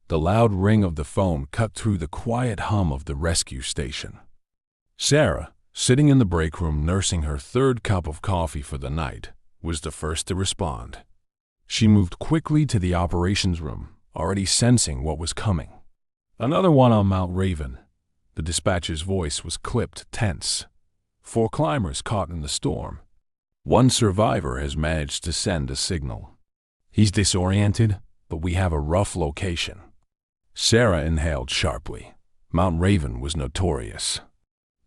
The loud ring of the phone cut through the quiet hum of the rescue station. Sarah, sitting in the break room nursing her third cup of coffee for the night, was the first to respond. She moved quickly to the operations room, already sensing what was coming. "Another one on Mount Raven." The dispatcher's voice was clipped, tense. "4 climbers caught in the storm. One survivor has managed to send a signal. He's disoriented, but we have a rough location." Sarah inhaled sharply. Mount Raven was notorious.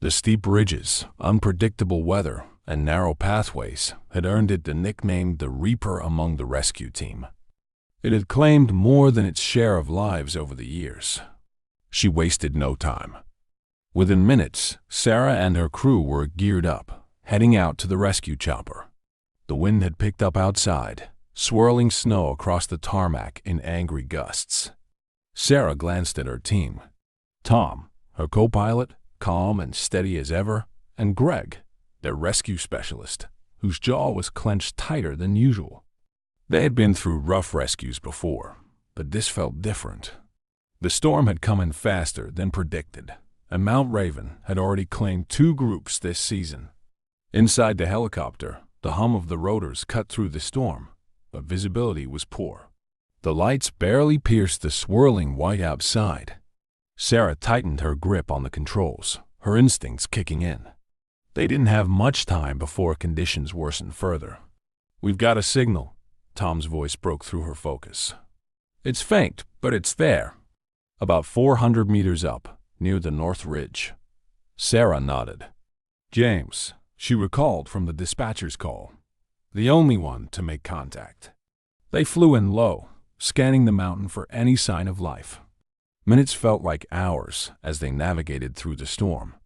The steep ridges, unpredictable weather, and narrow pathways had earned it the nickname the Reaper among the rescue team. It had claimed more than its share of lives over the years. She wasted no time. Within minutes, Sarah and her crew were geared up, heading out to the rescue chopper. The wind had picked up outside, swirling snow across the tarmac in angry gusts. Sarah glanced at her team. Tom, her co-pilot, calm and steady as ever, and Greg, their rescue specialist, whose jaw was clenched tighter than usual. They had been through rough rescues before, but this felt different. The storm had come in faster than predicted, and Mount Raven had already claimed 2 groups this season. Inside the helicopter, the hum of the rotors cut through the storm, but visibility was poor. The lights barely pierced the swirling white outside. Sarah tightened her grip on the controls, her instincts kicking in. They didn't have much time before conditions worsened further. "We've got a signal." Tom's voice broke through her focus. "It's faint, but it's there. About 400 meters up, near the North Ridge." Sarah nodded. "James," she recalled from the dispatcher's call, "the only one to make contact." They flew in low, scanning the mountain for any sign of life. Minutes felt like hours as they navigated through the storm,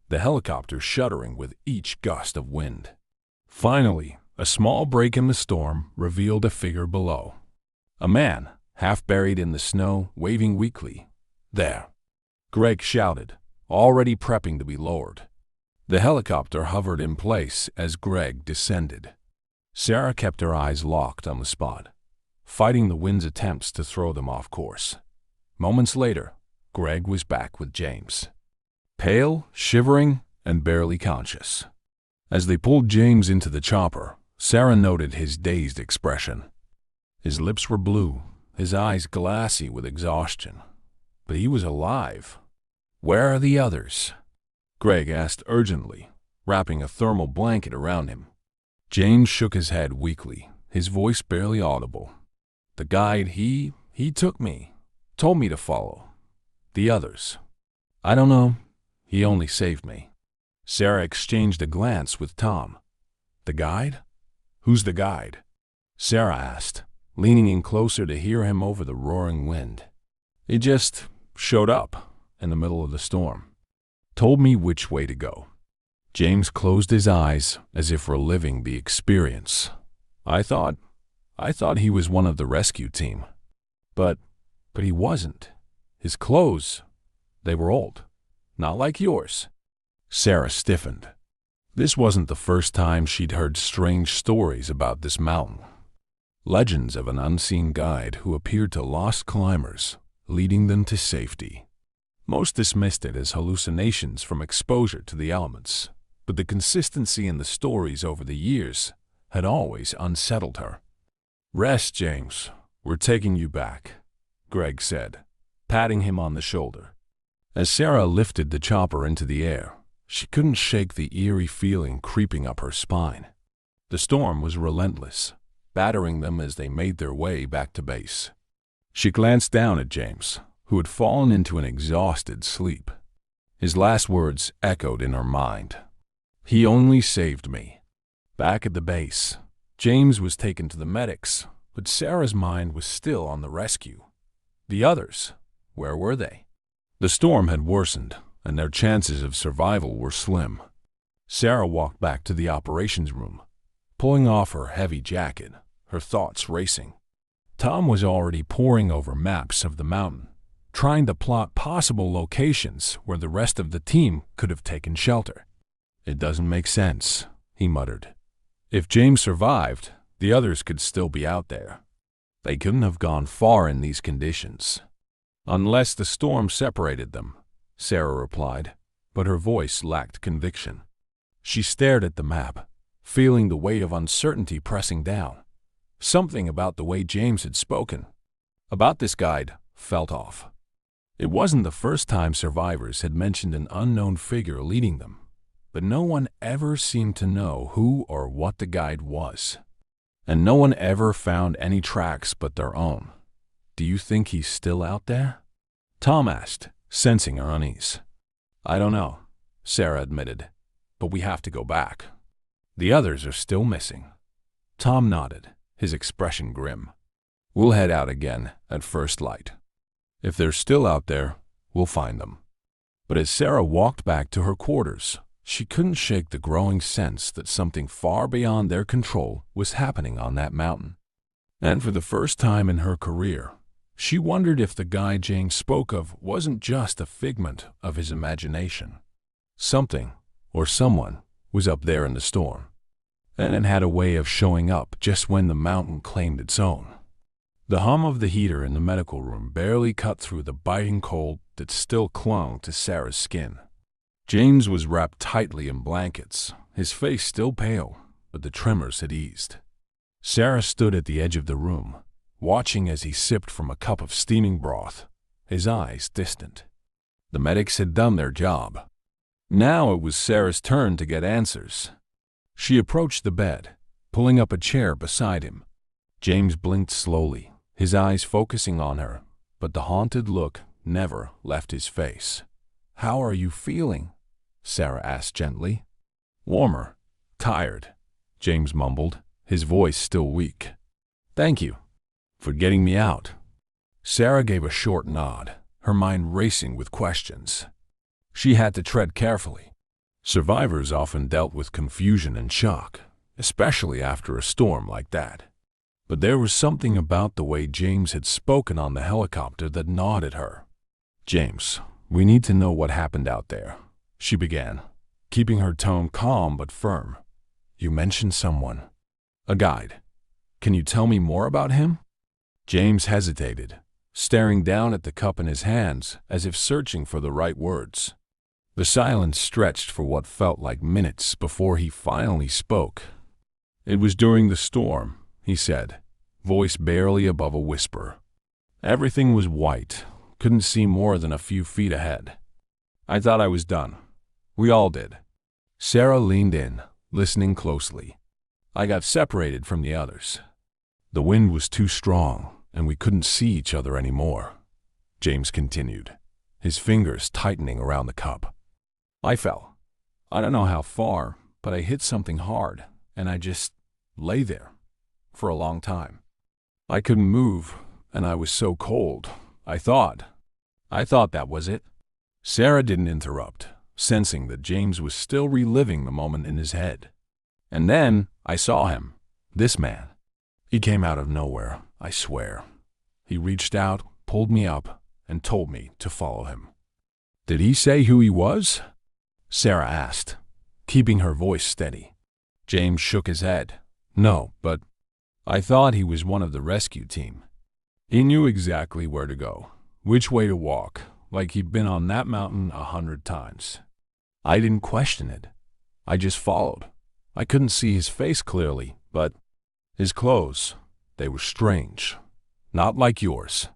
the helicopter shuddering with each gust of wind. Finally, a small break in the storm revealed a figure below. A man, half buried in the snow, waving weakly. "There!" Greg shouted, already prepping to be lowered. The helicopter hovered in place as Greg descended. Sarah kept her eyes locked on the spot, fighting the wind's attempts to throw them off course. Moments later, Greg was back with James, pale, shivering, and barely conscious. As they pulled James into the chopper, Sarah noted his dazed expression. His lips were blue, his eyes glassy with exhaustion. But he was alive. "Where are the others?" Greg asked urgently, wrapping a thermal blanket around him. James shook his head weakly, his voice barely audible. "The guide, he took me. Told me to follow. The others, I don't know. He only saved me." Sarah exchanged a glance with Tom. "The guide? Who's the guide?" Sarah asked, leaning in closer to hear him over the roaring wind. "He just showed up in the middle of the storm. Told me which way to go." James closed his eyes as if reliving the experience. I thought he was one of the rescue team. But he wasn't. His clothes, they were old. Not like yours." Sarah stiffened. This wasn't the first time she'd heard strange stories about this mountain. Legends of an unseen guide who appeared to lost climbers, leading them to safety. Most dismissed it as hallucinations from exposure to the elements, but the consistency in the stories over the years had always unsettled her. "Rest, James. We're taking you back," Greg said, patting him on the shoulder. As Sarah lifted the chopper into the air, she couldn't shake the eerie feeling creeping up her spine. The storm was relentless, battering them as they made their way back to base. She glanced down at James, who had fallen into an exhausted sleep. His last words echoed in her mind. "He only saved me." Back at the base, James was taken to the medics, but Sarah's mind was still on the rescue. The others, where were they? The storm had worsened, and their chances of survival were slim. Sarah walked back to the operations room, pulling off her heavy jacket, her thoughts racing. Tom was already poring over maps of the mountain, trying to plot possible locations where the rest of the team could have taken shelter. "It doesn't make sense," he muttered. "If James survived, the others could still be out there. They couldn't have gone far in these conditions." Unless the storm separated them, Sarah replied, but her voice lacked conviction. She stared at the map, feeling the weight of uncertainty pressing down. Something about the way James had spoken about this guide felt off. It wasn't the first time survivors had mentioned an unknown figure leading them, but no one ever seemed to know who or what the guide was. And no one ever found any tracks but their own. "Do you think he's still out there?" Tom asked, sensing her unease. "I don't know," Sarah admitted, "but we have to go back. The others are still missing." Tom nodded, his expression grim. "We'll head out again at first light. If they're still out there, we'll find them." But as Sarah walked back to her quarters, she couldn't shake the growing sense that something far beyond their control was happening on that mountain. And for the first time in her career, she wondered if the guy James spoke of wasn't just a figment of his imagination. Something, or someone, was up there in the storm, and it had a way of showing up just when the mountain claimed its own. The hum of the heater in the medical room barely cut through the biting cold that still clung to Sarah's skin. James was wrapped tightly in blankets, his face still pale, but the tremors had eased. Sarah stood at the edge of the room, watching as he sipped from a cup of steaming broth, his eyes distant. The medics had done their job. Now it was Sarah's turn to get answers. She approached the bed, pulling up a chair beside him. James blinked slowly, his eyes focusing on her, but the haunted look never left his face. "How are you feeling?" Sarah asked gently. "Warmer. Tired," James mumbled, his voice still weak. "Thank you for getting me out." Sarah gave a short nod, her mind racing with questions. She had to tread carefully. Survivors often dealt with confusion and shock, especially after a storm like that. But there was something about the way James had spoken on the helicopter that gnawed at her. "James, we need to know what happened out there," she began, keeping her tone calm but firm. "You mentioned someone. A guide. Can you tell me more about him?" James hesitated, staring down at the cup in his hands as if searching for the right words. The silence stretched for what felt like minutes before he finally spoke. "It was during the storm," he said, voice barely above a whisper. "Everything was white, couldn't see more than a few feet ahead. I thought I was done. We all did." Sarah leaned in, listening closely. "I got separated from the others. The wind was too strong, and we couldn't see each other anymore," James continued, his fingers tightening around the cup. "I fell. I don't know how far, but I hit something hard, and I just lay there for a long time. I couldn't move, and I was so cold. I thought that was it." Sarah didn't interrupt, sensing that James was still reliving the moment in his head. "And then I saw him. This man. He came out of nowhere, I swear. He reached out, pulled me up, and told me to follow him." "Did he say who he was?" Sarah asked, keeping her voice steady. James shook his head. "No, but I thought he was one of the rescue team. He knew exactly where to go, which way to walk, like he'd been on that mountain 100 times. I didn't question it. I just followed. I couldn't see his face clearly, but his clothes, they were strange. Not like yours.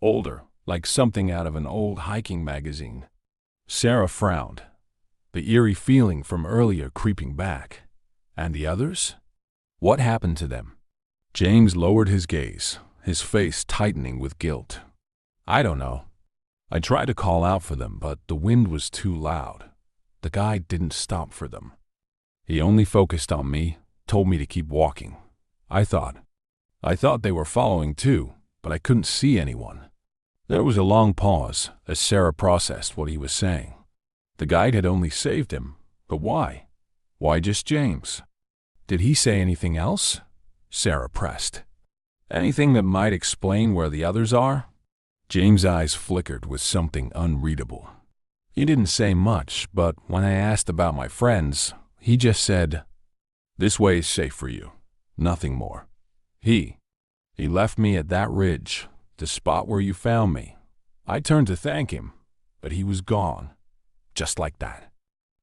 Older, like something out of an old hiking magazine." Sarah frowned, the eerie feeling from earlier creeping back. "And the others? What happened to them?" James lowered his gaze, his face tightening with guilt. "I don't know. I tried to call out for them, but the wind was too loud. The guy didn't stop for them. He only focused on me, told me to keep walking. I thought they were following too, but I couldn't see anyone." There was a long pause as Sarah processed what he was saying. The guide had only saved him, but why? Why just James? "Did he say anything else?" Sarah pressed. "Anything that might explain where the others are?" James' eyes flickered with something unreadable. "He didn't say much, but when I asked about my friends, he just said, 'This way is safe for you.' Nothing more. He left me at that ridge, the spot where you found me. I turned to thank him, but he was gone, just like that.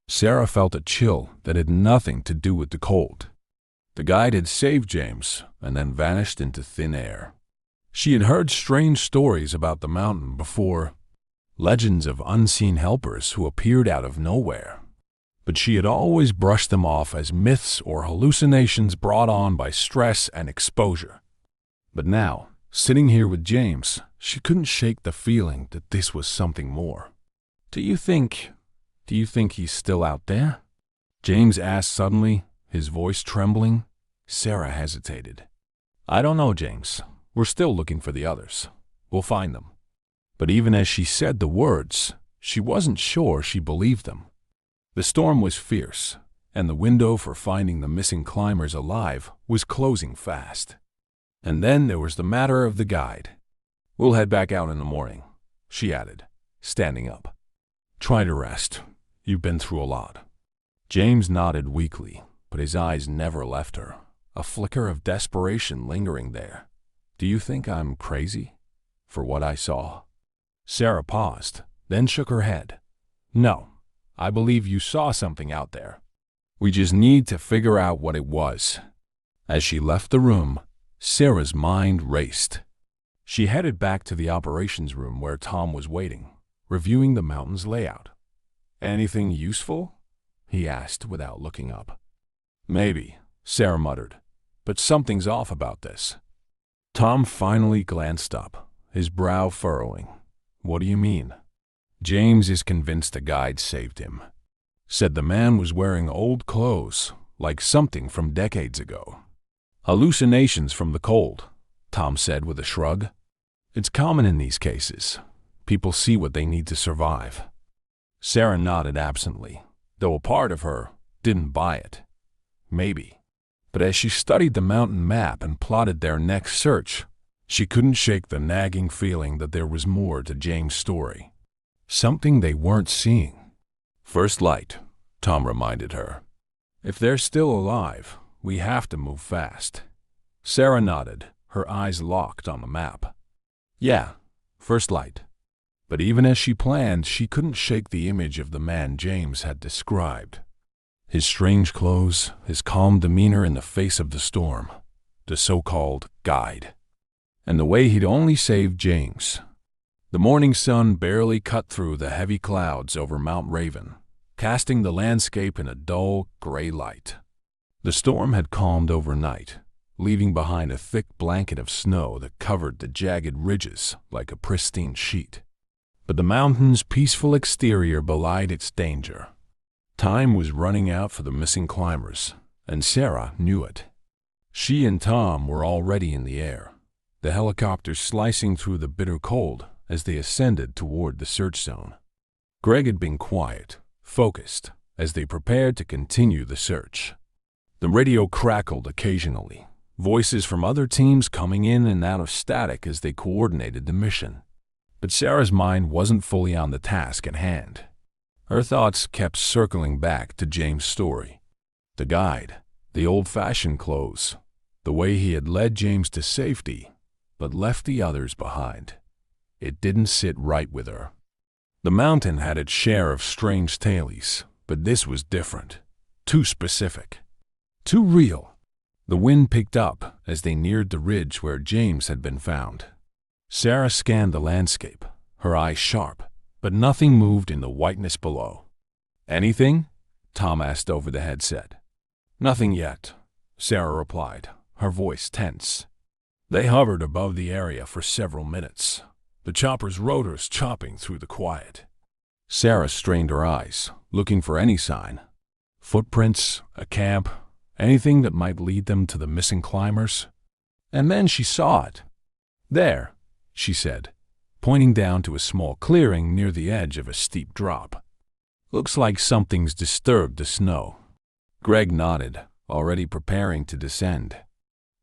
Sarah felt a chill that had nothing to do with the cold. The guide had saved James and then vanished into thin air. She had heard strange stories about the mountain before, legends of unseen helpers who appeared out of nowhere. But she had always brushed them off as myths or hallucinations brought on by stress and exposure. But now, sitting here with James, she couldn't shake the feeling that this was something more. Do you think he's still out there?" James asked suddenly, his voice trembling. Sarah hesitated. "I don't know, James. We're still looking for the others. We'll find them." But even as she said the words, she wasn't sure she believed them. The storm was fierce, and the window for finding the missing climbers alive was closing fast. And then there was the matter of the guide. "We'll head back out in the morning," she added, standing up. "Try to rest. You've been through a lot." James nodded weakly, but his eyes never left her, a flicker of desperation lingering there. "Do you think I'm crazy for what I saw?" Sarah paused, then shook her head. "No, I believe you saw something out there. We just need to figure out what it was." As she left the room, Sarah's mind raced. She headed back to the operations room where Tom was waiting, reviewing the mountain's layout. "Anything useful?" he asked without looking up. "Maybe," Sarah muttered, "but something's off about this." Tom finally glanced up, his brow furrowing. "What do you mean?" "James is convinced the guide saved him. Said the man was wearing old clothes, like something from decades ago." "Hallucinations from the cold," Tom said with a shrug. "It's common in these cases. People see what they need to survive." Sarah nodded absently, though a part of her didn't buy it. Maybe. But as she studied the mountain map and plotted their next search, she couldn't shake the nagging feeling that there was more to James' story. Something they weren't seeing. "First light," Tom reminded her. "If they're still alive, we have to move fast." Sarah nodded, her eyes locked on the map. "Yeah, first light." But even as she planned, she couldn't shake the image of the man James had described. His strange clothes, his calm demeanor in the face of the storm, the so-called guide, and the way he'd only saved James. The morning sun barely cut through the heavy clouds over Mount Raven, casting the landscape in a dull, gray light. The storm had calmed overnight, leaving behind a thick blanket of snow that covered the jagged ridges like a pristine sheet. But the mountain's peaceful exterior belied its danger. Time was running out for the missing climbers, and Sarah knew it. She and Tom were already in the air, the helicopter slicing through the bitter cold as they ascended toward the search zone. Greg had been quiet, focused, as they prepared to continue the search. The radio crackled occasionally, voices from other teams coming in and out of static as they coordinated the mission. But Sarah's mind wasn't fully on the task at hand. Her thoughts kept circling back to James' story. The guide, the old-fashioned clothes, the way he had led James to safety, but left the others behind. It didn't sit right with her. The mountain had its share of strange tales, but this was different, too specific, too real. The wind picked up as they neared the ridge where James had been found. Sarah scanned the landscape, her eyes sharp, but nothing moved in the whiteness below. "Anything?" Tom asked over the headset. "Nothing yet," Sarah replied, her voice tense. They hovered above the area for several minutes, the chopper's rotors chopping through the quiet. Sarah strained her eyes, looking for any sign. Footprints, a camp, anything that might lead them to the missing climbers. And then she saw it. "There," she said, pointing down to a small clearing near the edge of a steep drop. "Looks like something's disturbed the snow." Greg nodded, already preparing to descend.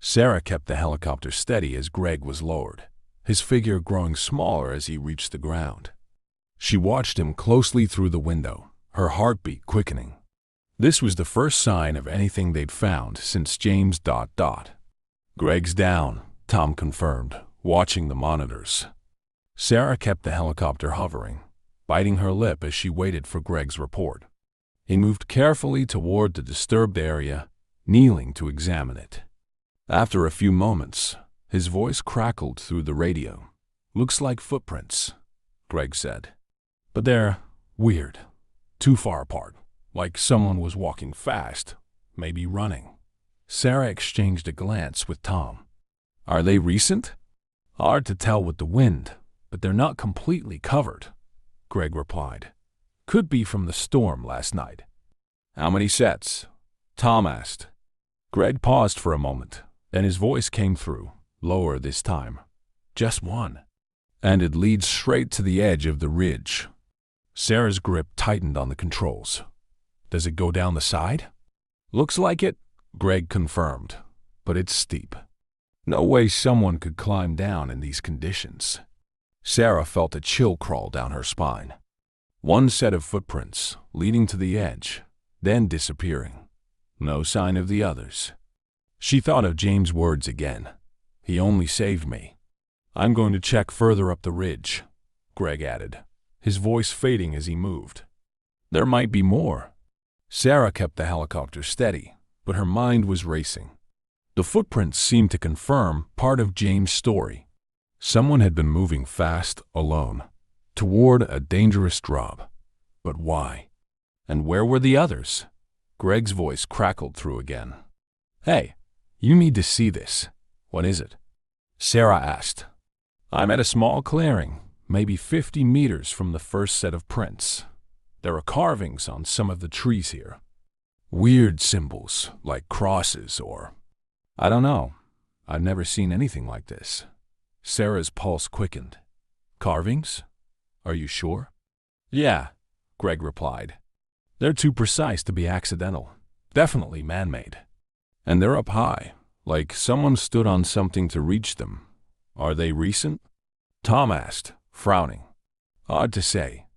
Sarah kept the helicopter steady as Greg was lowered, his figure growing smaller as he reached the ground. She watched him closely through the window, her heartbeat quickening. This was the first sign of anything they'd found since James... "Greg's down," Tom confirmed, watching the monitors. Sarah kept the helicopter hovering, biting her lip as she waited for Greg's report. He moved carefully toward the disturbed area, kneeling to examine it. After a few moments, his voice crackled through the radio. "Looks like footprints," Greg said. "But they're weird. Too far apart, like someone was walking fast, maybe running." Sarah exchanged a glance with Tom. "Are they recent?" "Hard to tell with the wind, but they're not completely covered," Greg replied. "Could be from the storm last night." "How many sets?" Tom asked. Greg paused for a moment, then his voice came through, lower this time. "Just one. And it leads straight to the edge of the ridge." Sarah's grip tightened on the controls. "Does it go down the side?" "Looks like it," Greg confirmed, "but it's steep. No way someone could climb down in these conditions." Sarah felt a chill crawl down her spine. One set of footprints, leading to the edge, then disappearing. No sign of the others. She thought of James' words again. "He only saved me." "I'm going to check further up the ridge," Greg added, his voice fading as he moved. "There might be more." Sarah kept the helicopter steady, but her mind was racing. The footprints seemed to confirm part of James' story. Someone had been moving fast, alone, toward a dangerous drop. But why? And where were the others? Greg's voice crackled through again. "Hey, you need to see this." "What is it?" Sarah asked. "I'm at a small clearing, maybe 50 meters from the first set of prints. There are carvings on some of the trees here. Weird symbols, like crosses or... I don't know. I've never seen anything like this." Sarah's pulse quickened. "Carvings? Are you sure?" "Yeah," Greg replied. "They're too precise to be accidental. Definitely man-made. And they're up high, like someone stood on something to reach them." "Are they recent?" Tom asked, frowning. "Hard to say,"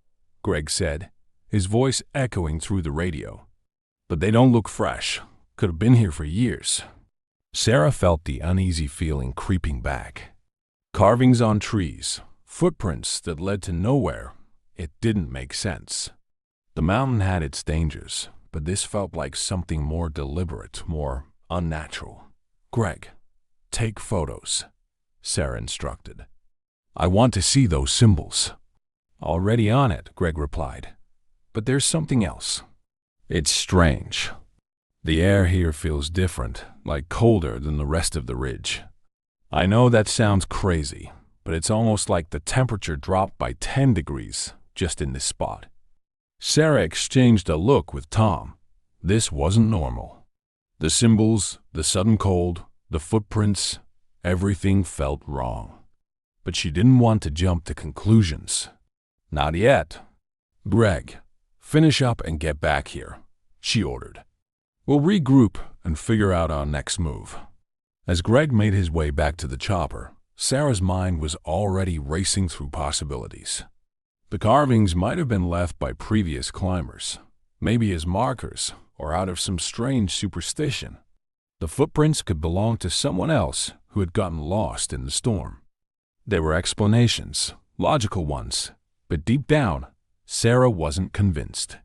Greg said, his voice echoing through the radio. "But they don't look fresh. Could have been here for years." Sarah felt the uneasy feeling creeping back. Carvings on trees, footprints that led to nowhere. It didn't make sense. The mountain had its dangers, but this felt like something more deliberate, more unnatural. "Greg, take photos," Sarah instructed. "I want to see those symbols." "Already on it," Greg replied. "But there's something else. It's strange. The air here feels different, like colder than the rest of the ridge. I know that sounds crazy, but it's almost like the temperature dropped by 10 degrees just in this spot." Sarah exchanged a look with Tom. This wasn't normal. The symbols, the sudden cold, the footprints, everything felt wrong. But she didn't want to jump to conclusions. "Not yet. Greg, finish up and get back here," she ordered. "We'll regroup and figure out our next move." As Greg made his way back to the chopper, Sarah's mind was already racing through possibilities. The carvings might have been left by previous climbers, maybe as markers or out of some strange superstition. The footprints could belong to someone else who had gotten lost in the storm. There were explanations, logical ones, but deep down, Sarah wasn't convinced.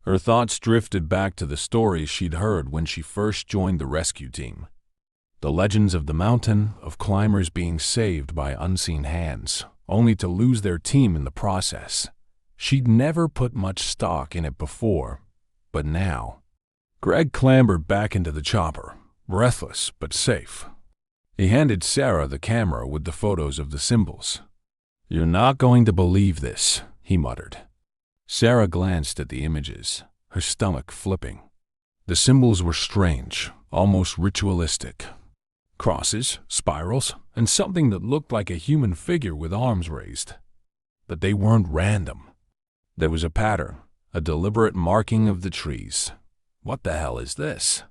Her thoughts drifted back to the stories she'd heard when she first joined the rescue team. The legends of the mountain, of climbers being saved by unseen hands, only to lose their team in the process. She'd never put much stock in it before, but now. Greg clambered back into the chopper, breathless but safe. He handed Sarah the camera with the photos of the symbols. "You're not going to believe this," he muttered. Sarah glanced at the images, her stomach flipping. The symbols were strange, almost ritualistic. Crosses, spirals, and something that looked like a human figure with arms raised. But they weren't random. There was a pattern, a deliberate marking of the trees. "What the hell is this?"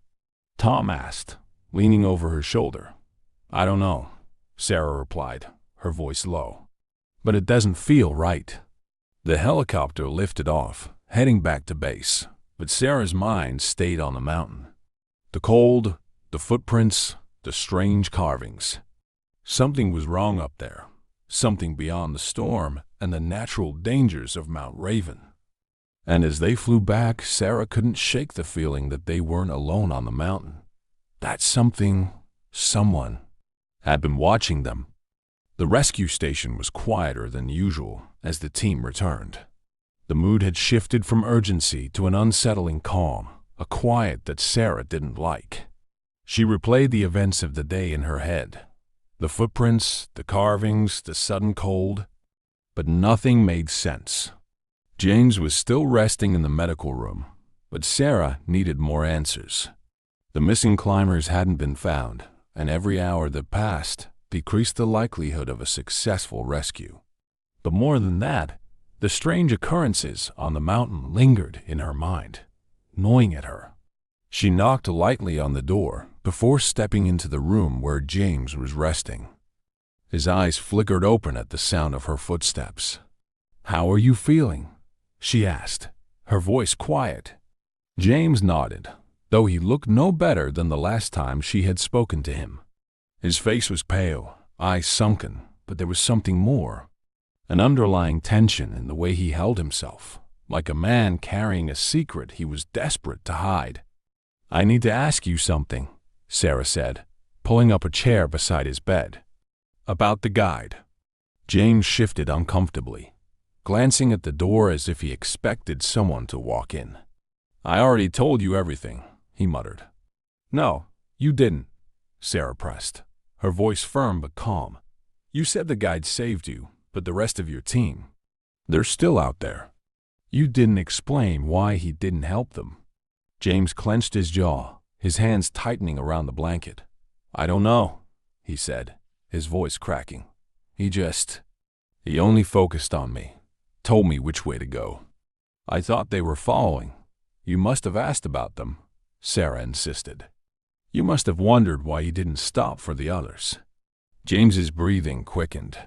Tom asked, leaning over her shoulder. "I don't know," Sarah replied, her voice low. "But it doesn't feel right." The helicopter lifted off, heading back to base, but Sarah's mind stayed on the mountain. The cold, the footprints, the strange carvings. Something was wrong up there, something beyond the storm and the natural dangers of Mount Raven. And as they flew back, Sarah couldn't shake the feeling that they weren't alone on the mountain. That someone, had been watching them. The rescue station was quieter than usual as the team returned. The mood had shifted from urgency to an unsettling calm, a quiet that Sarah didn't like. She replayed the events of the day in her head. The footprints, the carvings, the sudden cold. But nothing made sense. James was still resting in the medical room, but Sarah needed more answers. The missing climbers hadn't been found, and every hour that passed decreased the likelihood of a successful rescue. But more than that, the strange occurrences on the mountain lingered in her mind, gnawing at her. She knocked lightly on the door before stepping into the room where James was resting. His eyes flickered open at the sound of her footsteps. "How are you feeling?" she asked, her voice quiet. James nodded, though he looked no better than the last time she had spoken to him. His face was pale, eyes sunken, but there was something more. An underlying tension in the way he held himself, like a man carrying a secret he was desperate to hide. "I need to ask you something," Sarah said, pulling up a chair beside his bed. "About the guide." James shifted uncomfortably, glancing at the door as if he expected someone to walk in. "I already told you everything," he muttered. "No, you didn't," Sarah pressed, her voice firm but calm. "You said the guide saved you, but the rest of your team, they're still out there. You didn't explain why he didn't help them." James clenched his jaw, his hands tightening around the blanket. "I don't know," he said, his voice cracking. He only focused on me, told me which way to go. I thought they were following. You must have asked about them," Sarah insisted. "You must have wondered why he didn't stop for the others." James's breathing quickened.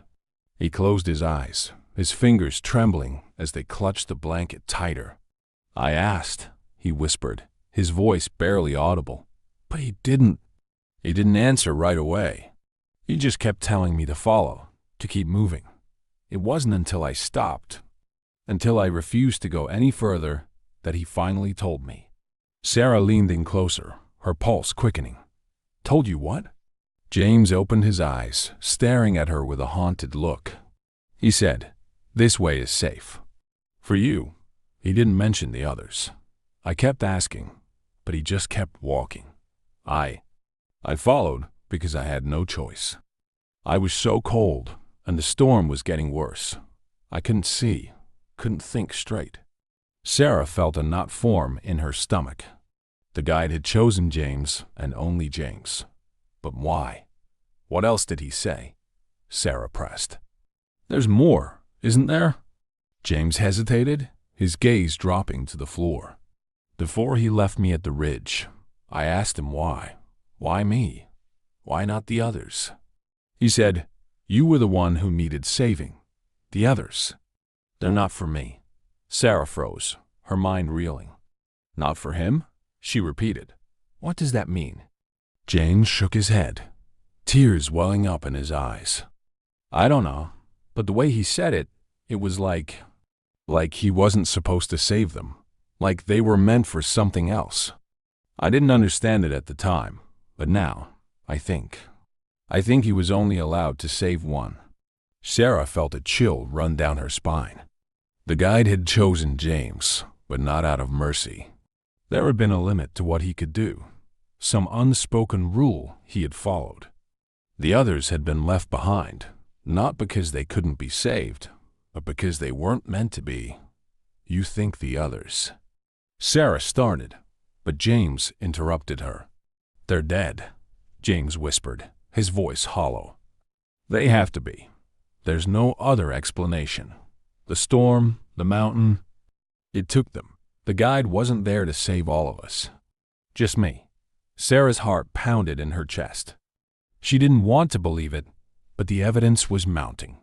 He closed his eyes, his fingers trembling as they clutched the blanket tighter. "I asked," he whispered, his voice barely audible. "But he didn't answer right away. He just kept telling me to follow, to keep moving. It wasn't until I stopped, until I refused to go any further, that he finally told me." Sarah leaned in closer, her pulse quickening. "Told you what?" James opened his eyes, staring at her with a haunted look. He said, "This way is safe. For you." He didn't mention the others. "I kept asking, but he just kept walking. I followed because I had no choice. I was so cold, and the storm was getting worse. I couldn't see, couldn't think straight." Sarah felt a knot form in her stomach. The guide had chosen James, and only James. But why? What else did he say? Sarah pressed. "There's more, isn't there?" James hesitated, his gaze dropping to the floor. "Before he left me at the ridge, I asked him why. Why me? Why not the others? He said, 'You were the one who needed saving. The others, they're not for me.'" Sarah froze, her mind reeling. "Not for him?" she repeated. "What does that mean?" James shook his head, tears welling up in his eyes. "I don't know, but the way he said it, it was like he wasn't supposed to save them, like they were meant for something else. I didn't understand it at the time, but now, I think he was only allowed to save one." Sarah felt a chill run down her spine. The guide had chosen James, but not out of mercy. There had been a limit to what he could do, some unspoken rule he had followed. The others had been left behind, not because they couldn't be saved, but because they weren't meant to be. "You think the others?" Sarah started, but James interrupted her. "They're dead," James whispered, his voice hollow. "They have to be. There's no other explanation. The storm, the mountain, it took them. The guide wasn't there to save all of us. Just me." Sarah's heart pounded in her chest. She didn't want to believe it, but the evidence was mounting.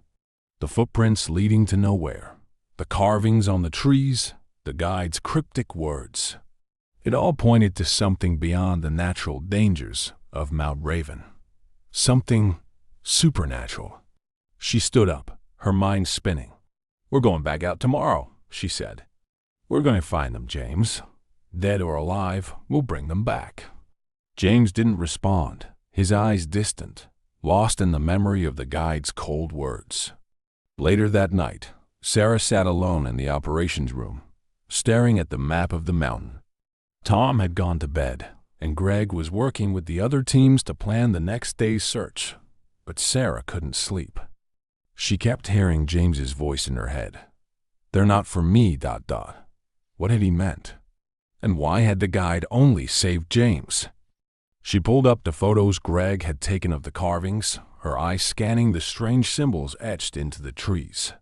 The footprints leading to nowhere, the carvings on the trees, the guide's cryptic words. It all pointed to something beyond the natural dangers of Mount Raven. Something supernatural. She stood up, her mind spinning. "We're going back out tomorrow," she said. "We're going to find them, James. Dead or alive, we'll bring them back." James didn't respond, his eyes distant, lost in the memory of the guide's cold words. Later that night, Sarah sat alone in the operations room, staring at the map of the mountain. Tom had gone to bed, and Greg was working with the other teams to plan the next day's search, but Sarah couldn't sleep. She kept hearing James's voice in her head. "They're not for me, ... What had he meant? And why had the guide only saved James? She pulled up the photos Greg had taken of the carvings, her eyes scanning the strange symbols etched into the trees.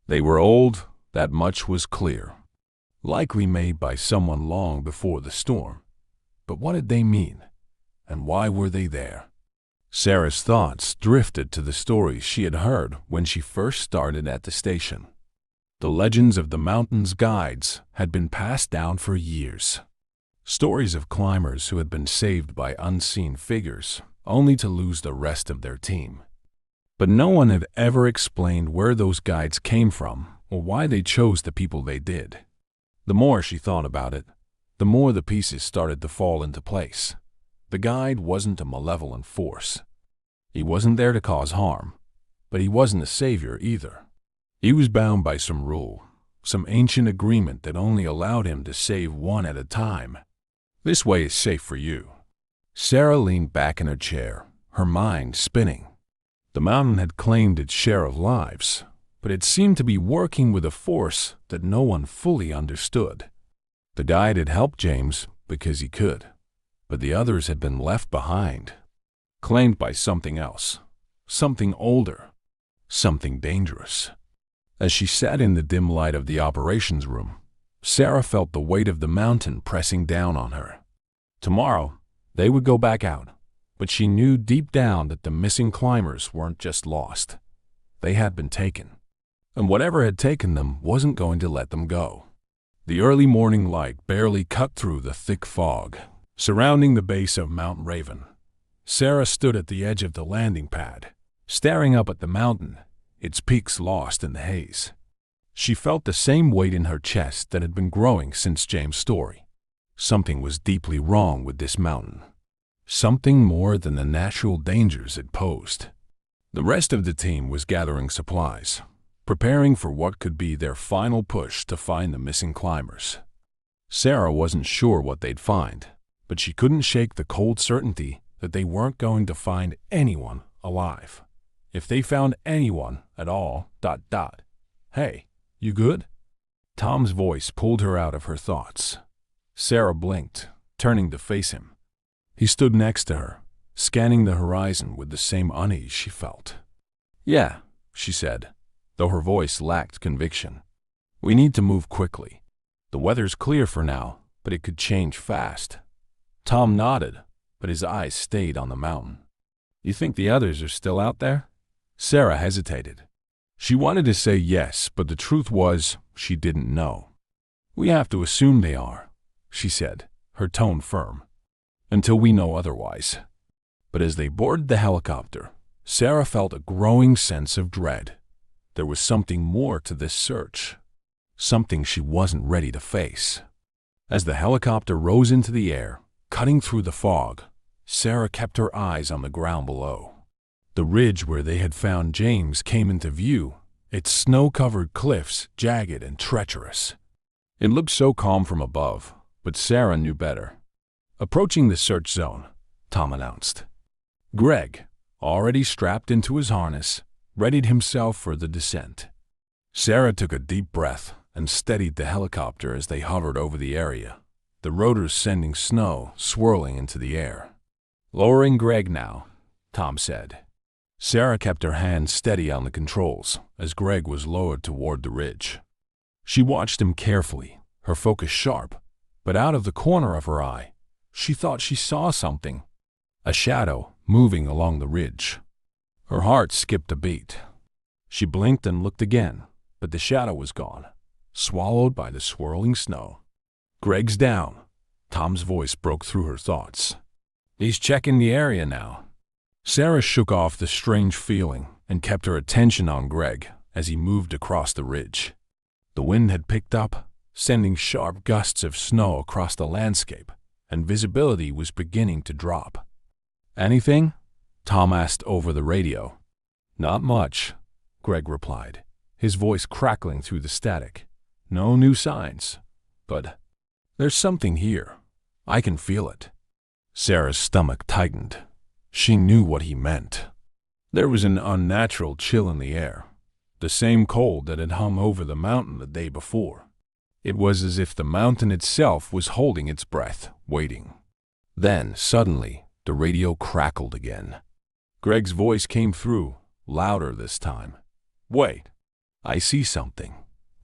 They were old, that much was clear. Likely made by someone long before the storm. But what did they mean? And why were they there? Sarah's thoughts drifted to the stories she had heard when she first started at the station. The legends of the mountain's guides had been passed down for years. Stories of climbers who had been saved by unseen figures, only to lose the rest of their team. But no one had ever explained where those guides came from or why they chose the people they did. The more she thought about it, the more the pieces started to fall into place. The guide wasn't a malevolent force. He wasn't there to cause harm, but he wasn't a savior either. He was bound by some rule, some ancient agreement that only allowed him to save one at a time. "This way is safe for you." Sarah leaned back in her chair, her mind spinning. The mountain had claimed its share of lives, but it seemed to be working with a force that no one fully understood. The guide had helped James because he could, but the others had been left behind, claimed by something else, something older, something dangerous. As she sat in the dim light of the operations room, Sarah felt the weight of the mountain pressing down on her. Tomorrow, they would go back out, but she knew deep down that the missing climbers weren't just lost. They had been taken, and whatever had taken them wasn't going to let them go. The early morning light barely cut through the thick fog surrounding the base of Mount Raven. Sarah stood at the edge of the landing pad, staring up at the mountain, its peaks lost in the haze. She felt the same weight in her chest that had been growing since James' story. Something was deeply wrong with this mountain. Something more than the natural dangers it posed. The rest of the team was gathering supplies, preparing for what could be their final push to find the missing climbers. Sarah wasn't sure what they'd find, but she couldn't shake the cold certainty that they weren't going to find anyone alive. If they found anyone at all, ... "Hey, you good?" Tom's voice pulled her out of her thoughts. Sarah blinked, turning to face him. He stood next to her, scanning the horizon with the same unease she felt. "Yeah," she said, though her voice lacked conviction. "We need to move quickly. The weather's clear for now, but it could change fast." Tom nodded, but his eyes stayed on the mountain. "You think the others are still out there?" Sarah hesitated. She wanted to say yes, but the truth was she didn't know. "We have to assume they are," she said, her tone firm, "until we know otherwise." But as they boarded the helicopter, Sarah felt a growing sense of dread. There was something more to this search, something she wasn't ready to face. As the helicopter rose into the air, cutting through the fog, Sarah kept her eyes on the ground below. The ridge where they had found James came into view, its snow-covered cliffs jagged and treacherous. It looked so calm from above, but Sarah knew better. Approaching the search zone, Tom announced. Greg, already strapped into his harness, readied himself for the descent. Sarah took a deep breath and steadied the helicopter as they hovered over the area, the rotors sending snow swirling into the air. "Lowering Greg now," Tom said. Sarah kept her hand steady on the controls as Greg was lowered toward the ridge. She watched him carefully, her focus sharp, but out of the corner of her eye, she thought she saw something, a shadow moving along the ridge. Her heart skipped a beat. She blinked and looked again, but the shadow was gone, swallowed by the swirling snow. "Greg's down." Tom's voice broke through her thoughts. "He's checking the area now." Sarah shook off the strange feeling and kept her attention on Greg as he moved across the ridge. The wind had picked up, sending sharp gusts of snow across the landscape, and visibility was beginning to drop. "Anything?" Tom asked over the radio. "Not much," Greg replied, his voice crackling through the static. "No new signs. But there's something here. I can feel it." Sarah's stomach tightened. She knew what he meant. There was an unnatural chill in the air, the same cold that had hung over the mountain the day before. It was as if the mountain itself was holding its breath, waiting. Then, suddenly, the radio crackled again. Greg's voice came through, louder this time. "Wait, I see something.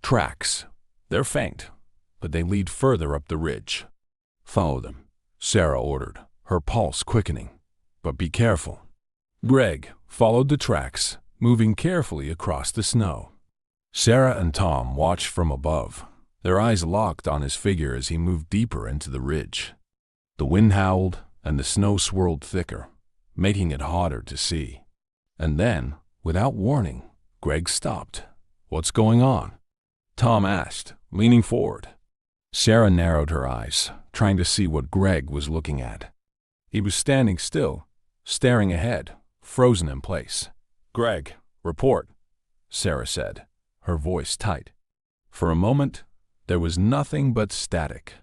Tracks. They're faint, but they lead further up the ridge." "Follow them," Sarah ordered, her pulse quickening. "But be careful." Greg followed the tracks, moving carefully across the snow. Sarah and Tom watched from above, their eyes locked on his figure as he moved deeper into the ridge. The wind howled, and the snow swirled thicker, making it harder to see. And then, without warning, Greg stopped. "What's going on?" Tom asked, leaning forward. Sarah narrowed her eyes, trying to see what Greg was looking at. He was standing still, staring ahead, frozen in place. "Greg, report," Sarah said, her voice tight. For a moment, there was nothing but static.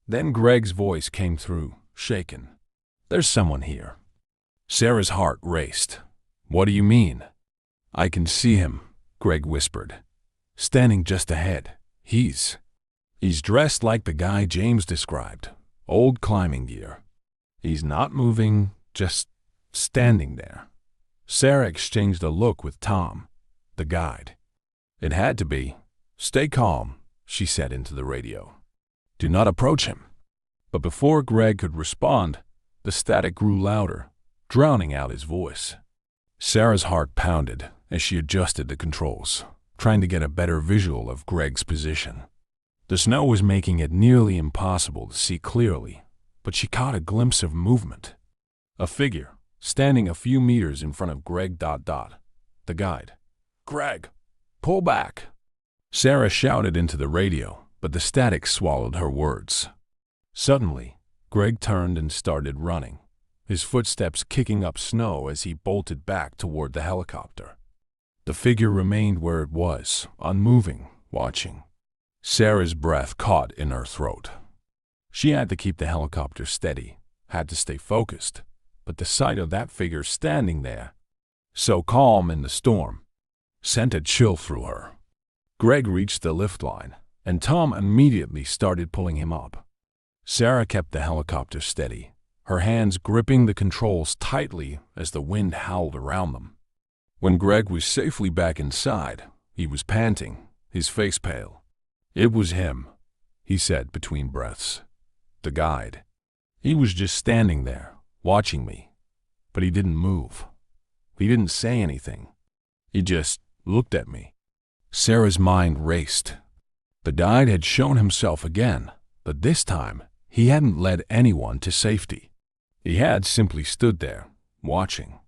Then Greg's voice came through, shaken. "There's someone here." Sarah's heart raced. "What do you mean?" "I can see him," Greg whispered. "Standing just ahead. He's dressed like the guy James described. Old climbing gear. He's not moving, just standing there." Sarah exchanged a look with Tom, the guide. "It had to be. Stay calm," she said into the radio. "Do not approach him." But before Greg could respond, the static grew louder, drowning out his voice. Sarah's heart pounded as she adjusted the controls, trying to get a better visual of Greg's position. The snow was making it nearly impossible to see clearly, but she caught a glimpse of movement. A figure, standing a few meters in front of Greg. The guide. "Greg, pull back!" Sarah shouted into the radio, but the static swallowed her words. Suddenly, Greg turned and started running, his footsteps kicking up snow as he bolted back toward the helicopter. The figure remained where it was, unmoving, watching. Sarah's breath caught in her throat. She had to keep the helicopter steady, had to stay focused, but the sight of that figure standing there, so calm in the storm, sent a chill through her. Greg reached the lift line, and Tom immediately started pulling him up. Sarah kept the helicopter steady, her hands gripping the controls tightly as the wind howled around them. When Greg was safely back inside, he was panting, his face pale. "It was him," he said between breaths. "The guide. He was just standing there, watching me. But he didn't move. He didn't say anything. He just looked at me." Sarah's mind raced. The guide had shown himself again, but this time he hadn't led anyone to safety. He had simply stood there, watching,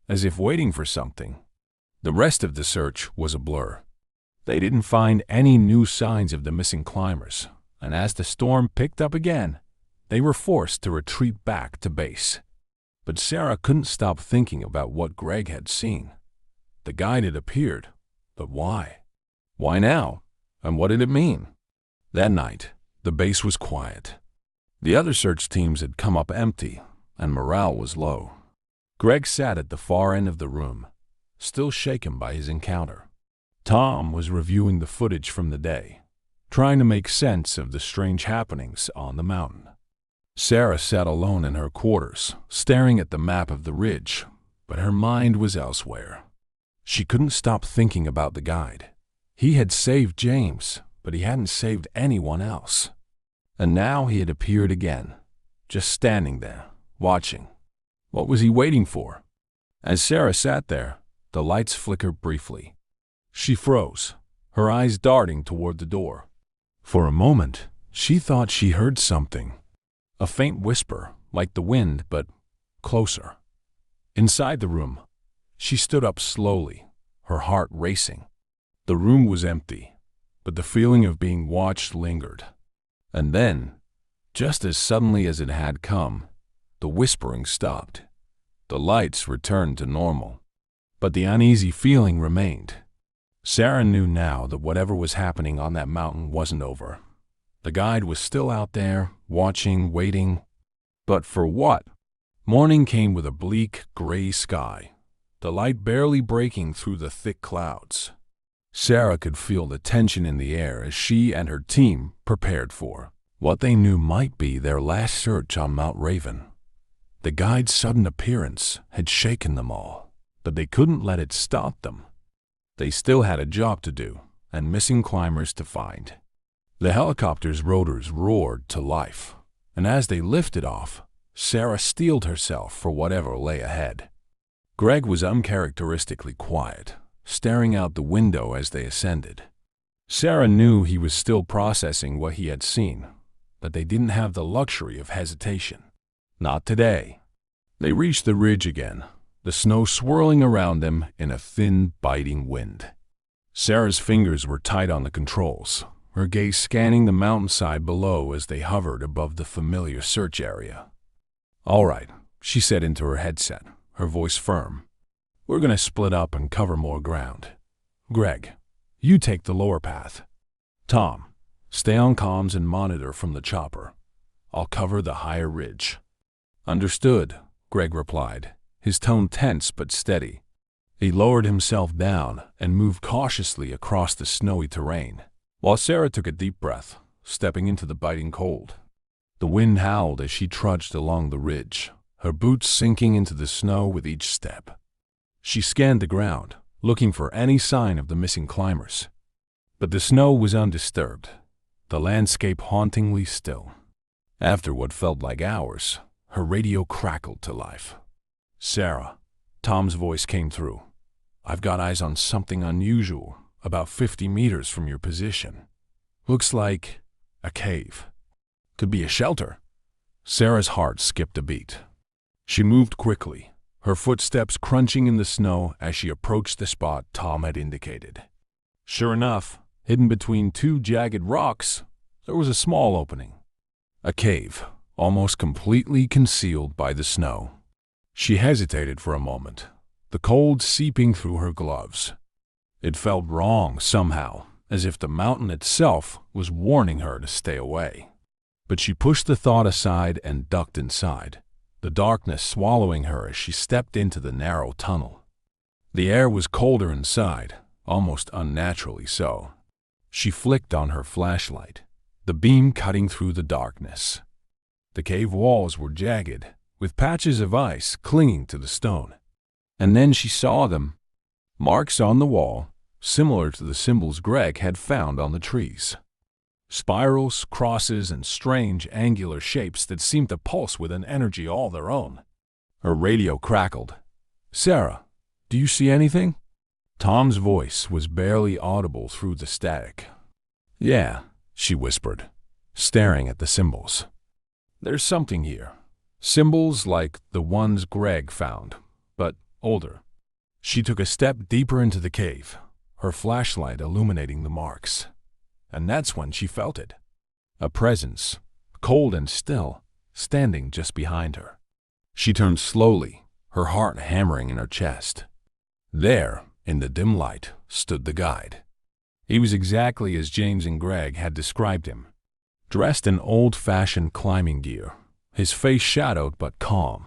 as if waiting for something. The rest of the search was a blur. They didn't find any new signs of the missing climbers, and as the storm picked up again, they were forced to retreat back to base. But Sarah couldn't stop thinking about what Greg had seen. The guide had appeared, but why? Why now? And what did it mean? That night, the base was quiet. The other search teams had come up empty, and morale was low. Greg sat at the far end of the room, still shaken by his encounter. Tom was reviewing the footage from the day, trying to make sense of the strange happenings on the mountain. Sarah sat alone in her quarters, staring at the map of the ridge, but her mind was elsewhere. She couldn't stop thinking about the guide. He had saved James, but he hadn't saved anyone else. And now he had appeared again, just standing there, watching. What was he waiting for? As Sarah sat there, the lights flickered briefly. She froze, her eyes darting toward the door. For a moment, she thought she heard something. A faint whisper, like the wind, but closer. Inside the room, she stood up slowly, her heart racing. The room was empty, but the feeling of being watched lingered. And then, just as suddenly as it had come, the whispering stopped. The lights returned to normal, but the uneasy feeling remained. Sarah knew now that whatever was happening on that mountain wasn't over. The guide was still out there, watching, waiting. But for what? Morning came with a bleak, gray sky, the light barely breaking through the thick clouds. Sarah could feel the tension in the air as she and her team prepared for what they knew might be their last search on Mount Raven. The guide's sudden appearance had shaken them all, but they couldn't let it stop them. They still had a job to do and missing climbers to find. The helicopter's rotors roared to life, and as they lifted off, Sarah steeled herself for whatever lay ahead. Greg was uncharacteristically quiet, staring out the window as they ascended. Sarah knew he was still processing what he had seen, but they didn't have the luxury of hesitation. Not today. They reached the ridge again, the snow swirling around them in a thin, biting wind. Sarah's fingers were tight on the controls, her gaze scanning the mountainside below as they hovered above the familiar search area. "All right," she said into her headset, her voice firm. "We're going to split up and cover more ground. Greg, you take the lower path. Tom, stay on comms and monitor from the chopper. I'll cover the higher ridge." "Understood," Greg replied, his tone tense but steady. He lowered himself down and moved cautiously across the snowy terrain, while Sarah took a deep breath, stepping into the biting cold. The wind howled as she trudged along the ridge, her boots sinking into the snow with each step. She scanned the ground, looking for any sign of the missing climbers. But the snow was undisturbed, the landscape hauntingly still. After what felt like hours, her radio crackled to life. "Sarah," Tom's voice came through. "I've got eyes on something unusual, about 50 meters from your position. Looks like a cave. Could be a shelter." Sarah's heart skipped a beat. She moved quickly, her footsteps crunching in the snow as she approached the spot Tom had indicated. Sure enough, hidden between two jagged rocks, there was a small opening. A cave, almost completely concealed by the snow. She hesitated for a moment, the cold seeping through her gloves. It felt wrong somehow, as if the mountain itself was warning her to stay away. But she pushed the thought aside and ducked inside, the darkness swallowing her as she stepped into the narrow tunnel. The air was colder inside, almost unnaturally so. She flicked on her flashlight, the beam cutting through the darkness. The cave walls were jagged, with patches of ice clinging to the stone. And then she saw them, marks on the wall, similar to the symbols Greg had found on the trees. Spirals, crosses, and strange angular shapes that seemed to pulse with an energy all their own. Her radio crackled. "Sarah, do you see anything?" Tom's voice was barely audible through the static. "Yeah," she whispered, staring at the symbols. "There's something here. Symbols like the ones Greg found, but older." She took a step deeper into the cave, her flashlight illuminating the marks. And that's when she felt it. A presence, cold and still, standing just behind her. She turned slowly, her heart hammering in her chest. There, in the dim light, stood the guide. He was exactly as James and Greg had described him, dressed in old-fashioned climbing gear, his face shadowed but calm.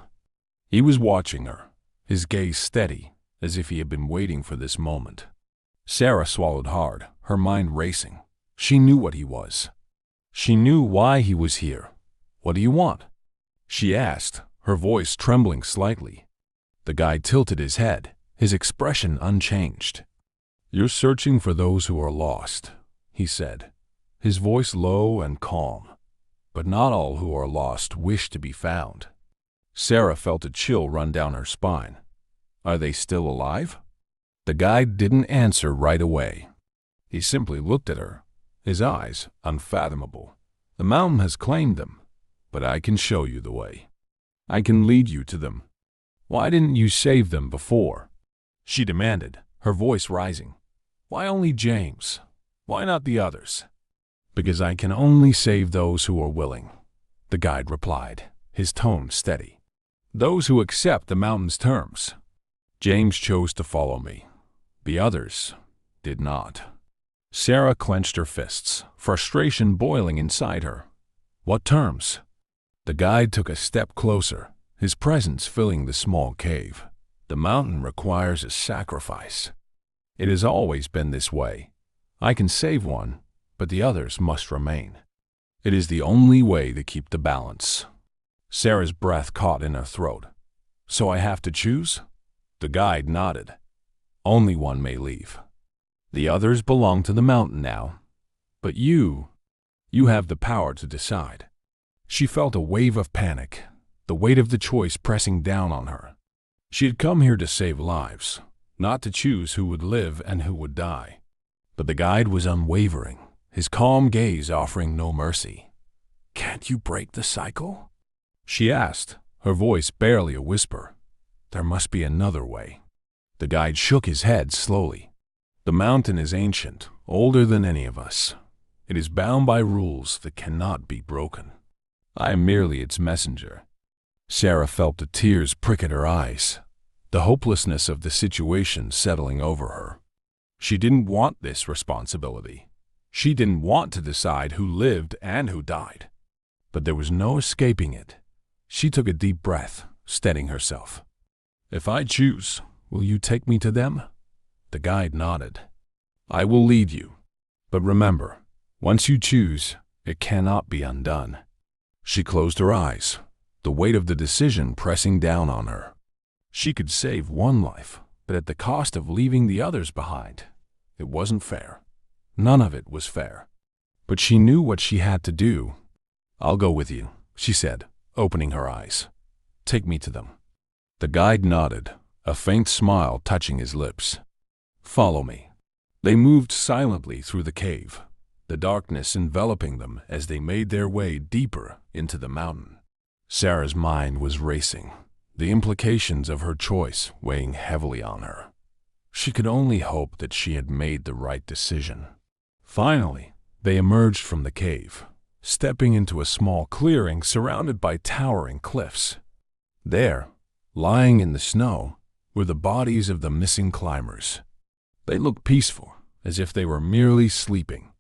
He was watching her, his gaze steady, as if he had been waiting for this moment. Sarah swallowed hard, her mind racing. She knew what he was. She knew why he was here. "What do you want?" she asked, her voice trembling slightly. The guy tilted his head, his expression unchanged. "You're searching for those who are lost," he said, his voice low and calm. "But not all who are lost wish to be found." Sarah felt a chill run down her spine. "Are they still alive?" The guy didn't answer right away. He simply looked at her, his eyes unfathomable. "The mountain has claimed them, but I can show you the way. I can lead you to them." Why didn't you save them before? She demanded, her voice rising. Why only James? Why not the others? Because I can only save those who are willing, the guide replied, his tone steady. Those who accept the mountain's terms. James chose to follow me. The others did not. Sarah clenched her fists, frustration boiling inside her. What terms? The guide took a step closer, his presence filling the small cave. The mountain requires a sacrifice. It has always been this way. I can save one, but the others must remain. It is the only way to keep the balance. Sarah's breath caught in her throat. So I have to choose? The guide nodded. Only one may leave. The others belong to the mountain now. But you have the power to decide. She felt a wave of panic, the weight of the choice pressing down on her. She had come here to save lives, not to choose who would live and who would die. But the guide was unwavering, his calm gaze offering no mercy. Can't you break the cycle? She asked, her voice barely a whisper. There must be another way. The guide shook his head slowly. The mountain is ancient, older than any of us. It is bound by rules that cannot be broken. I am merely its messenger. Sarah felt the tears prick at her eyes, the hopelessness of the situation settling over her. She didn't want this responsibility. She didn't want to decide who lived and who died. But there was no escaping it. She took a deep breath, steadying herself. If I choose, will you take me to them? The guide nodded. I will lead you. But remember, once you choose, it cannot be undone. She closed her eyes, the weight of the decision pressing down on her. She could save one life, but at the cost of leaving the others behind. It wasn't fair. None of it was fair. But she knew what she had to do. I'll go with you, she said, opening her eyes. Take me to them. The guide nodded, a faint smile touching his lips. Follow me. They moved silently through the cave, the darkness enveloping them as they made their way deeper into the mountain. Sarah's mind was racing, the implications of her choice weighing heavily on her. She could only hope that she had made the right decision. Finally, they emerged from the cave, stepping into a small clearing surrounded by towering cliffs. There, lying in the snow, were the bodies of the missing climbers. They looked peaceful, as if they were merely sleeping.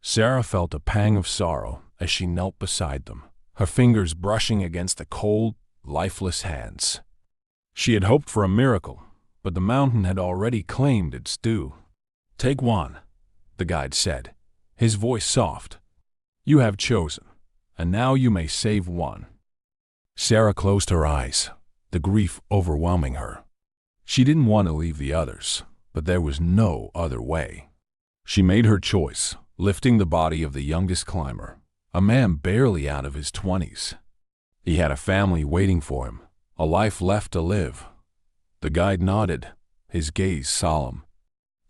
Sarah felt a pang of sorrow as she knelt beside them, her fingers brushing against the cold, lifeless hands. She had hoped for a miracle, but the mountain had already claimed its due. Take one, the guide said, his voice soft. You have chosen, and now you may save one. Sarah closed her eyes, the grief overwhelming her. She didn't want to leave the others, but there was no other way. She made her choice, lifting the body of the youngest climber, a man barely out of his 20s. He had a family waiting for him, a life left to live. The guide nodded, his gaze solemn.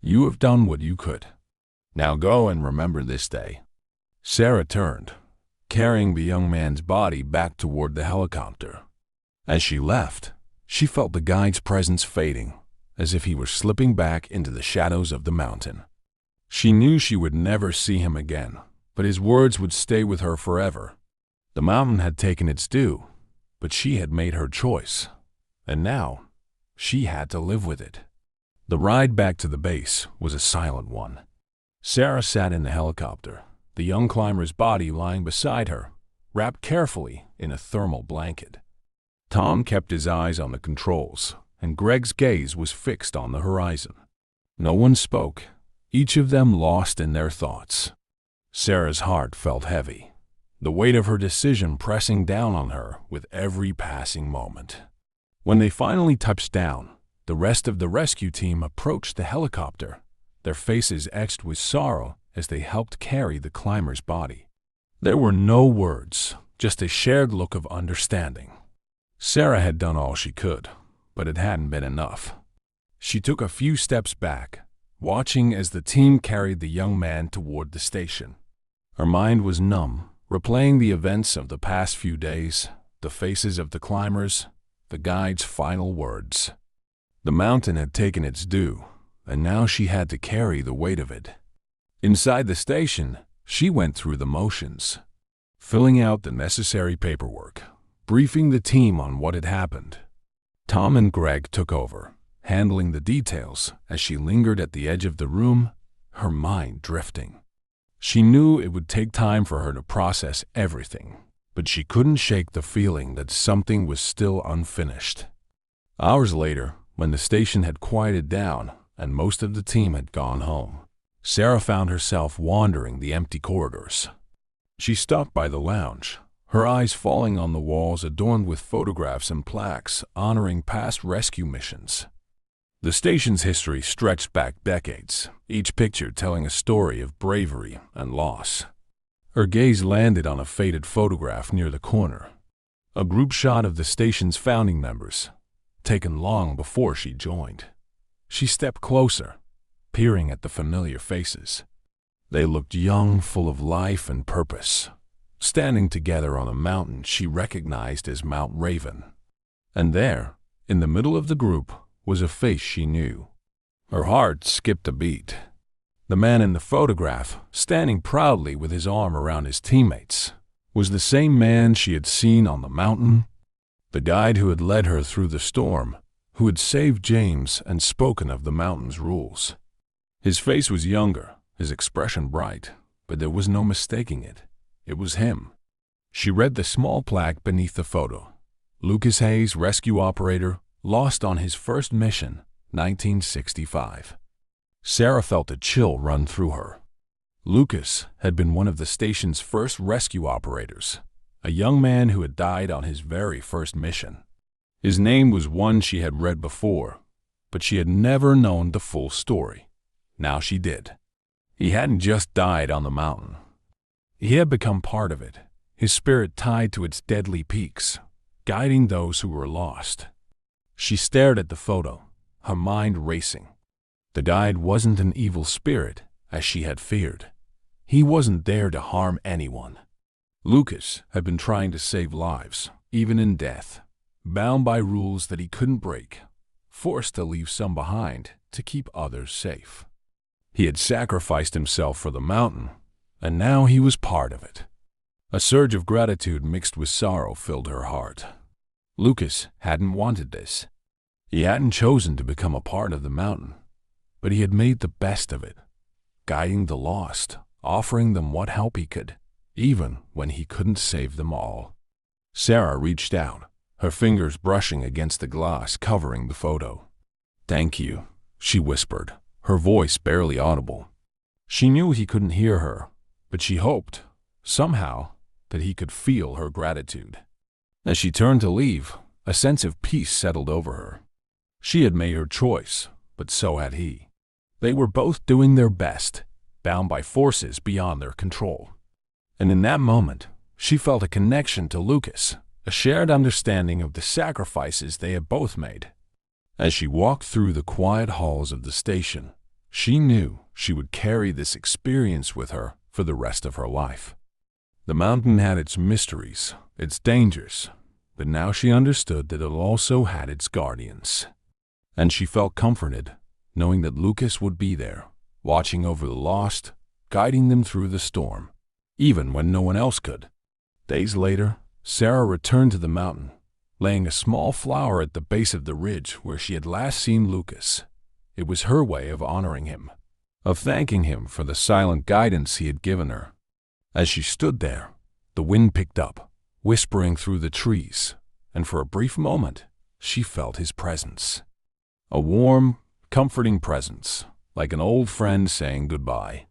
You have done what you could. Now go and remember this day. Sarah turned, carrying the young man's body back toward the helicopter. As she left, she felt the guide's presence fading, as if he were slipping back into the shadows of the mountain. She knew she would never see him again, but his words would stay with her forever. The mountain had taken its due, but she had made her choice, and now she had to live with it. The ride back to the base was a silent one. Sarah sat in the helicopter, the young climber's body lying beside her, wrapped carefully in a thermal blanket. Tom kept his eyes on the controls, and Greg's gaze was fixed on the horizon. No one spoke, each of them lost in their thoughts. Sarah's heart felt heavy, the weight of her decision pressing down on her with every passing moment. When they finally touched down, the rest of the rescue team approached the helicopter, their faces etched with sorrow as they helped carry the climber's body. There were no words, just a shared look of understanding. Sarah had done all she could, but it hadn't been enough. She took a few steps back, watching as the team carried the young man toward the station. Her mind was numb, replaying the events of the past few days, the faces of the climbers, the guide's final words. The mountain had taken its due, and now she had to carry the weight of it. Inside the station, she went through the motions, filling out the necessary paperwork, briefing the team on what had happened. Tom and Greg took over, handling the details as she lingered at the edge of the room, her mind drifting. She knew it would take time for her to process everything, but she couldn't shake the feeling that something was still unfinished. Hours later, when the station had quieted down and most of the team had gone home, Sarah found herself wandering the empty corridors. She stopped by the lounge, her eyes falling on the walls adorned with photographs and plaques honoring past rescue missions. The station's history stretched back decades, each picture telling a story of bravery and loss. Her gaze landed on a faded photograph near the corner, a group shot of the station's founding members, taken long before she joined. She stepped closer, peering at the familiar faces. They looked young, full of life and purpose, standing together on a mountain she recognized as Mount Raven. And there, in the middle of the group, was a face she knew. Her heart skipped a beat. The man in the photograph, standing proudly with his arm around his teammates, was the same man she had seen on the mountain, the guide who had led her through the storm, who had saved James and spoken of the mountain's rules. His face was younger, his expression bright, but there was no mistaking it. It was him. She read the small plaque beneath the photo. Lucas Hayes, rescue operator, lost on his first mission, 1965. Sarah felt a chill run through her. Lucas had been one of the station's first rescue operators, a young man who had died on his very first mission. His name was one she had read before, but she had never known the full story. Now she did. He hadn't just died on the mountain. He had become part of it, his spirit tied to its deadly peaks, guiding those who were lost. She stared at the photo, her mind racing. The guide wasn't an evil spirit, as she had feared. He wasn't there to harm anyone. Lucas had been trying to save lives, even in death, bound by rules that he couldn't break, forced to leave some behind to keep others safe. He had sacrificed himself for the mountain, and now he was part of it. A surge of gratitude mixed with sorrow filled her heart. Lucas hadn't wanted this. He hadn't chosen to become a part of the mountain, but he had made the best of it, guiding the lost, offering them what help he could, even when he couldn't save them all. Sarah reached out, her fingers brushing against the glass covering the photo. "Thank you," she whispered, her voice barely audible. She knew he couldn't hear her, but she hoped, somehow, that he could feel her gratitude. As she turned to leave, a sense of peace settled over her. She had made her choice, but so had he. They were both doing their best, bound by forces beyond their control. And in that moment, she felt a connection to Lucas, a shared understanding of the sacrifices they had both made. As she walked through the quiet halls of the station, she knew she would carry this experience with her for the rest of her life. The mountain had its mysteries, its dangers, but now she understood that it also had its guardians. And she felt comforted, knowing that Lucas would be there, watching over the lost, guiding them through the storm, even when no one else could. Days later, Sarah returned to the mountain, laying a small flower at the base of the ridge where she had last seen Lucas. It was her way of honoring him, of thanking him for the silent guidance he had given her. As she stood there, the wind picked up, whispering through the trees, and for a brief moment, she felt his presence. A warm, comforting presence, like an old friend saying goodbye.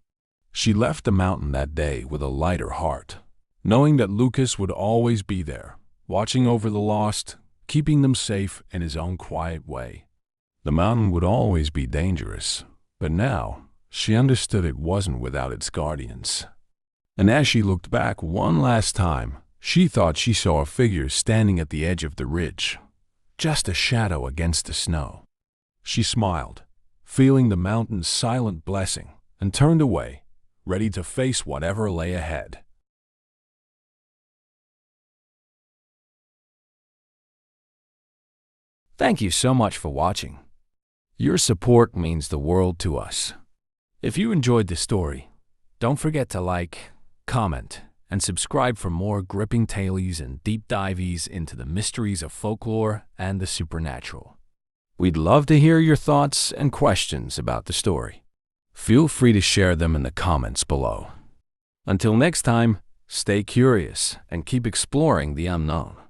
She left the mountain that day with a lighter heart, knowing that Lucas would always be there, watching over the lost, keeping them safe in his own quiet way. The mountain would always be dangerous, but now she understood it wasn't without its guardians. And as she looked back one last time, she thought she saw a figure standing at the edge of the ridge, just a shadow against the snow. She smiled, feeling the mountain's silent blessing, and turned away, ready to face whatever lay ahead. Thank you so much for watching. Your support means the world to us. If you enjoyed this story, don't forget to like, comment, and subscribe for more gripping tales and deep dives into the mysteries of folklore and the supernatural. We'd love to hear your thoughts and questions about the story. Feel free to share them in the comments below. Until next time, stay curious and keep exploring the unknown.